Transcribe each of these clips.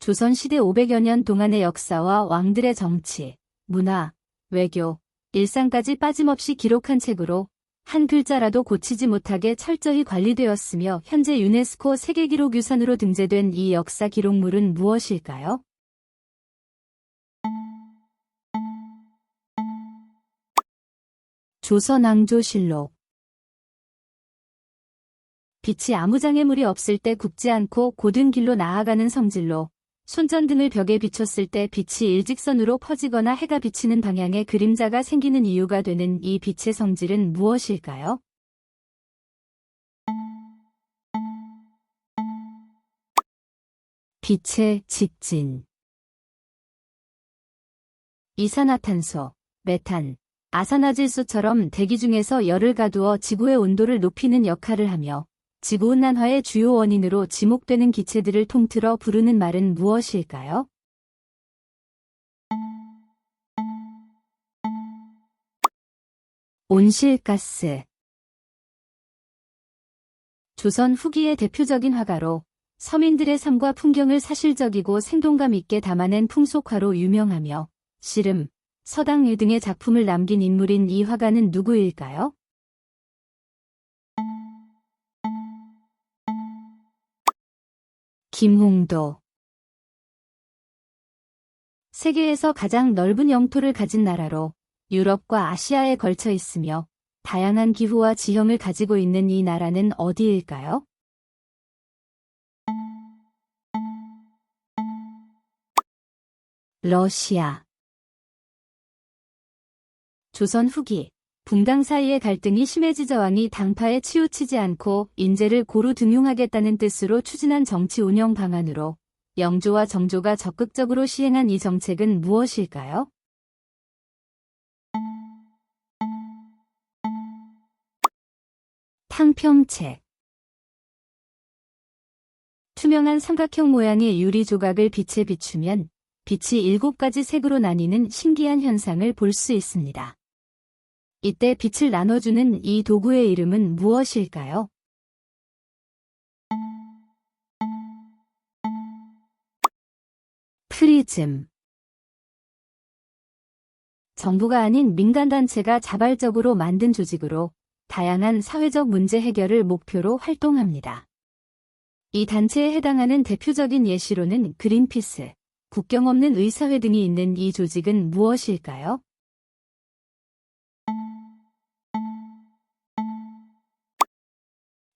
조선시대 500여 년 동안의 역사와 왕들의 정치, 문화, 외교, 일상까지 빠짐없이 기록한 책으로 한 글자라도 고치지 못하게 철저히 관리되었으며 현재 유네스코 세계기록유산으로 등재된 이 역사 기록물은 무엇일까요? 조선왕조실록. 빛이 아무 장애물이 없을 때 굽지 않고 곧은 길로 나아가는 성질로 손전등을 벽에 비췄을 때 빛이 일직선으로 퍼지거나 해가 비치는 방향에 그림자가 생기는 이유가 되는 이 빛의 성질은 무엇일까요? 빛의 직진. 이산화탄소, 메탄, 아산화질소처럼 대기 중에서 열을 가두어 지구의 온도를 높이는 역할을 하며 지구온난화의 주요 원인으로 지목되는 기체들을 통틀어 부르는 말은 무엇일까요? 온실가스. 조선 후기의 대표적인 화가로 서민들의 삶과 풍경을 사실적이고 생동감 있게 담아낸 풍속화로 유명하며 씨름, 서당유 등의 작품을 남긴 인물인 이 화가는 누구일까요? 김홍도. 세계에서 가장 넓은 영토를 가진 나라로 유럽과 아시아에 걸쳐 있으며 다양한 기후와 지형을 가지고 있는 이 나라는 어디일까요? 러시아. 조선 후기, 붕당 사이의 갈등이 심해지자 왕이 당파에 치우치지 않고 인재를 고루 등용하겠다는 뜻으로 추진한 정치 운영 방안으로 영조와 정조가 적극적으로 시행한 이 정책은 무엇일까요? 탕평책. 투명한 삼각형 모양의 유리 조각을 빛에 비추면 빛이 7가지 색으로 나뉘는 신기한 현상을 볼 수 있습니다. 이때 빛을 나눠주는 이 도구의 이름은 무엇일까요? 프리즘. 정부가 아닌 민간단체가 자발적으로 만든 조직으로 다양한 사회적 문제 해결을 목표로 활동합니다. 이 단체에 해당하는 대표적인 예시로는 그린피스, 국경 없는 의사회 등이 있는 이 조직은 무엇일까요?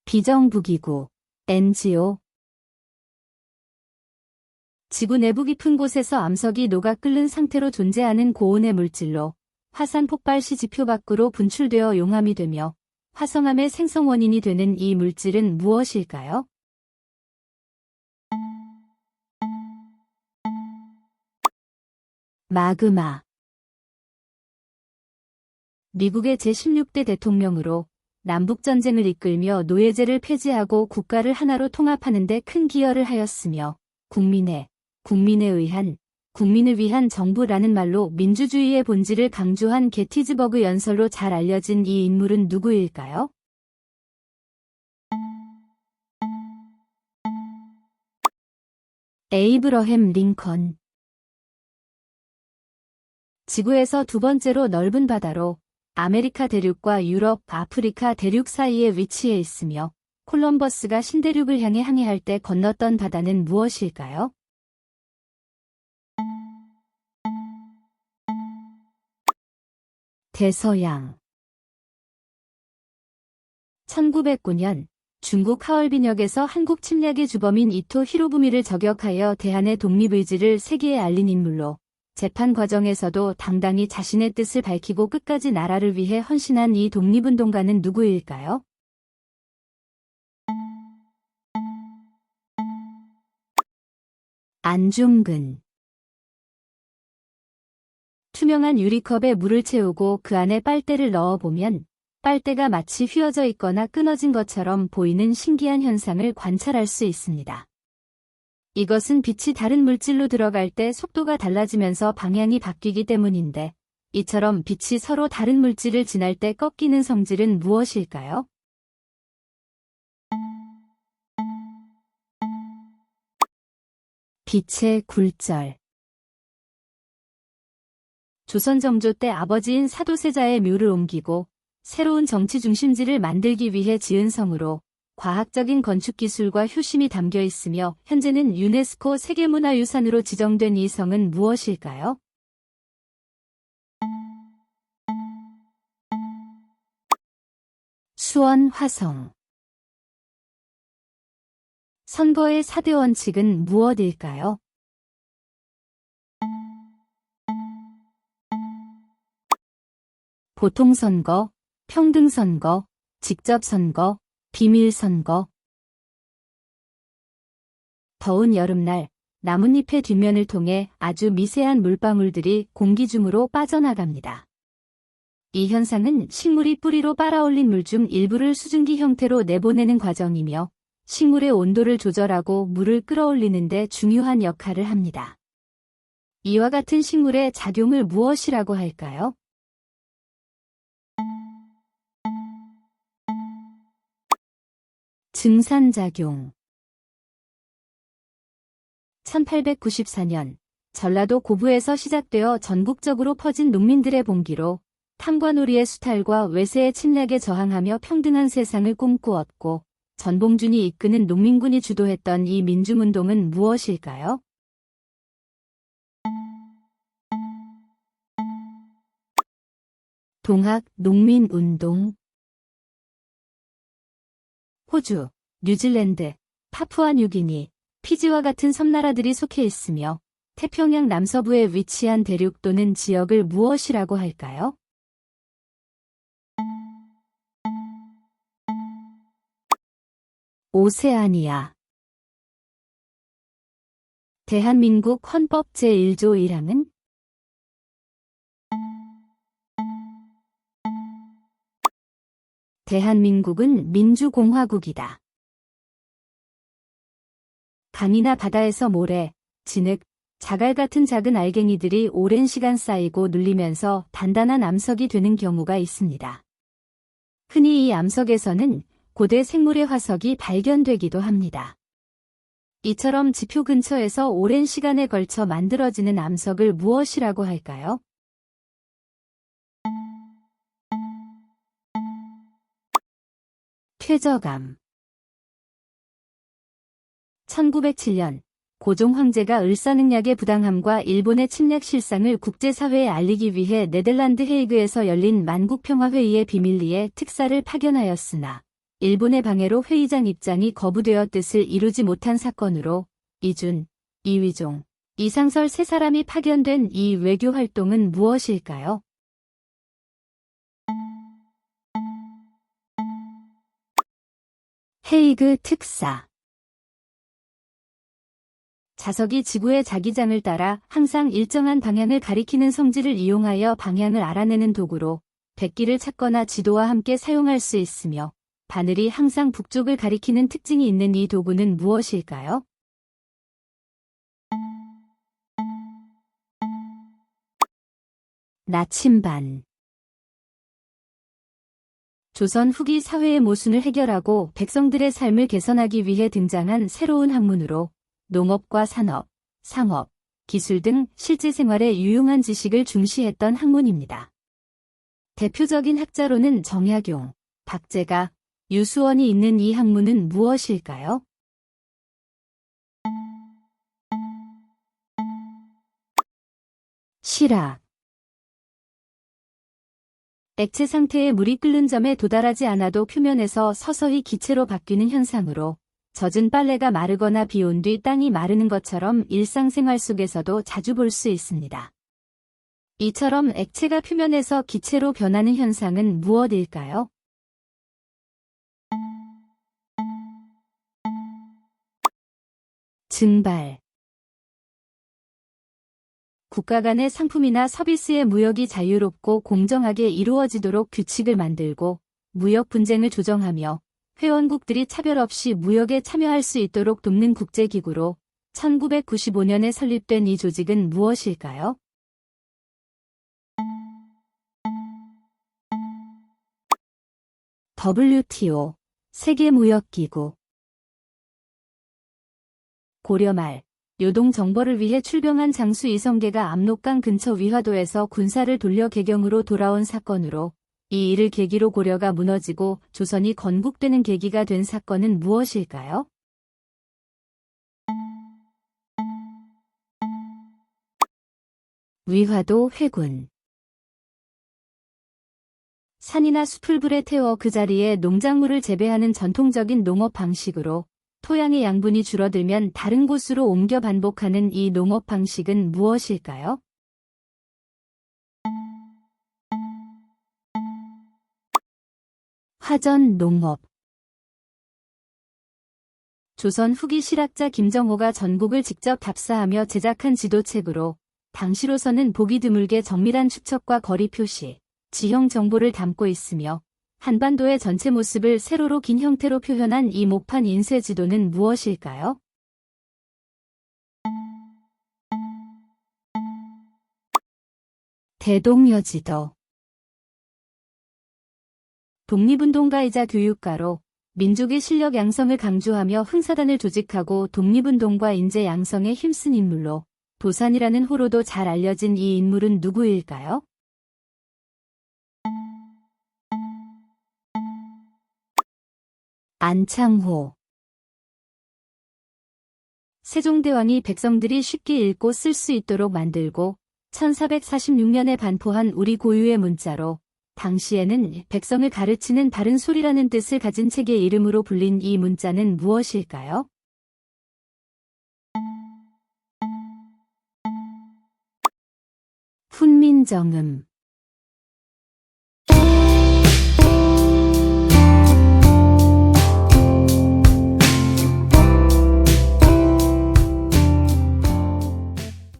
비정부기구, NGO. 지구 내부 깊은 곳에서 암석이 녹아 끓는 상태로 존재하는 고온의 물질로 화산 폭발 시 지표 밖으로 분출되어 용암이 되며 화성암의 생성 원인이 되는 이 물질은 무엇일까요? 마그마. 미국의 제16대 대통령으로 남북전쟁을 이끌며 노예제를 폐지하고 국가를 하나로 통합하는 데 큰 기여를 하였으며 국민을 위한 정부라는 말로 민주주의의 본질을 강조한 게티즈버그 연설로 잘 알려진 이 인물은 누구일까요? 에이브러햄 링컨. 지구에서 두 번째로 넓은 바다로 아메리카 대륙과 유럽, 아프리카 대륙 사이에 위치해 있으며 콜럼버스가 신대륙을 향해 항해할 때 건넜던 바다는 무엇일까요? 대서양. 1909년 중국 하얼빈역에서 한국 침략의 주범인 이토 히로부미를 저격하여 대한의 독립의지를 세계에 알린 인물로 재판 과정에서도 당당히 자신의 뜻을 밝히고 끝까지 나라를 위해 헌신한 이 독립운동가는 누구일까요? 안중근. 투명한 유리컵에 물을 채우고 그 안에 빨대를 넣어보면 빨대가 마치 휘어져 있거나 끊어진 것처럼 보이는 신기한 현상을 관찰할 수 있습니다. 이것은 빛이 다른 물질로 들어갈 때 속도가 달라지면서 방향이 바뀌기 때문인데, 이처럼 빛이 서로 다른 물질을 지날 때 꺾이는 성질은 무엇일까요? 빛의 굴절. 조선 정조 때 아버지인 사도세자의 묘를 옮기고 새로운 정치 중심지를 만들기 위해 지은 성으로 과학적인 건축 기술과 효심이 담겨 있으며 현재는 유네스코 세계문화유산으로 지정된 이 성은 무엇일까요? 수원 화성. 선거의 4대 원칙은 무엇일까요? 보통선거, 평등선거, 직접선거, 비밀선거. 더운 여름날 나뭇잎의 뒷면을 통해 아주 미세한 물방울들이 공기 중으로 빠져나갑니다. 이 현상은 식물이 뿌리로 빨아올린 물 중 일부를 수증기 형태로 내보내는 과정이며 식물의 온도를 조절하고 물을 끌어올리는 데 중요한 역할을 합니다. 이와 같은 식물의 작용을 무엇이라고 할까요? 증산작용. 1894년 전라도 고부에서 시작되어 전국적으로 퍼진 농민들의 봉기로 탐관오리의 수탈과 외세의 침략에 저항하며 평등한 세상을 꿈꾸었고 전봉준이 이끄는 농민군이 주도했던 이 민중운동은 무엇일까요? 동학 농민운동. 호주, 뉴질랜드, 파푸아뉴기니, 피지와 같은 섬나라들이 속해 있으며 태평양 남서부에 위치한 대륙 또는 지역을 무엇이라고 할까요? 오세아니아. 대한민국 헌법 제1조 1항은 대한민국은 민주공화국이다. 강이나 바다에서 모래, 진흙, 자갈 같은 작은 알갱이들이 오랜 시간 쌓이고 눌리면서 단단한 암석이 되는 경우가 있습니다. 흔히 이 암석에서는 고대 생물의 화석이 발견되기도 합니다. 이처럼 지표 근처에서 오랜 시간에 걸쳐 만들어지는 암석을 무엇이라고 할까요? 퇴적암. 1907년 고종 황제가 을사능력의 부당함과 일본의 침략 실상을 국제사회에 알리기 위해 네덜란드 헤이그에서 열린 만국평화회의의 비밀리에 특사를 파견하였으나 일본의 방해로 회의장 입장이 거부되어 뜻을 이루지 못한 사건으로 이준, 이위종, 이상설 세 사람이 파견된 이 외교 활동은 무엇일까요? 헤이그 특사. 자석이 지구의 자기장을 따라 항상 일정한 방향을 가리키는 성질을 이용하여 방향을 알아내는 도구로 백기를 찾거나 지도와 함께 사용할 수 있으며 바늘이 항상 북쪽을 가리키는 특징이 있는 이 도구는 무엇일까요? 나침반. 조선 후기 사회의 모순을 해결하고 백성들의 삶을 개선하기 위해 등장한 새로운 학문으로 농업과 산업, 상업, 기술 등 실제 생활에 유용한 지식을 중시했던 학문입니다. 대표적인 학자로는 정약용, 박제가, 유수원이 있는 이 학문은 무엇일까요? 실학. 액체 상태의 물이 끓는 점에 도달하지 않아도 표면에서 서서히 기체로 바뀌는 현상으로 젖은 빨래가 마르거나 비 온 뒤 땅이 마르는 것처럼 일상생활 속에서도 자주 볼 수 있습니다. 이처럼 액체가 표면에서 기체로 변하는 현상은 무엇일까요? 증발. 국가 간의 상품이나 서비스의 무역이 자유롭고 공정하게 이루어지도록 규칙을 만들고 무역 분쟁을 조정하며 회원국들이 차별 없이 무역에 참여할 수 있도록 돕는 국제기구로 1995년에 설립된 이 조직은 무엇일까요? WTO, 세계무역기구. 고려 말 요동 정벌을 위해 출병한 장수 이성계가 압록강 근처 위화도에서 군사를 돌려 개경으로 돌아온 사건으로 이 일을 계기로 고려가 무너지고 조선이 건국되는 계기가 된 사건은 무엇일까요? 위화도 회군. 산이나 숲을 불에 태워 그 자리에 농작물을 재배하는 전통적인 농업 방식으로 토양의 양분이 줄어들면 다른 곳으로 옮겨 반복하는 이 농업 방식은 무엇일까요? 화전 농업. 조선 후기 실학자 김정호가 전국을 직접 답사하며 제작한 지도책으로 당시로서는 보기 드물게 정밀한 추측과 거리 표시, 지형 정보를 담고 있으며 한반도의 전체 모습을 세로로 긴 형태로 표현한 이 목판 인쇄 지도는 무엇일까요? 대동여지도. 독립운동가이자 교육가로 민족의 실력 양성을 강조하며 흥사단을 조직하고 독립운동과 인재 양성에 힘쓴 인물로 도산이라는 호로도 잘 알려진 이 인물은 누구일까요? 안창호. 세종대왕이 백성들이 쉽게 읽고 쓸 수 있도록 만들고 1446년에 반포한 우리 고유의 문자로 당시에는 백성을 가르치는 바른 소리라는 뜻을 가진 책의 이름으로 불린 이 문자는 무엇일까요? 훈민정음.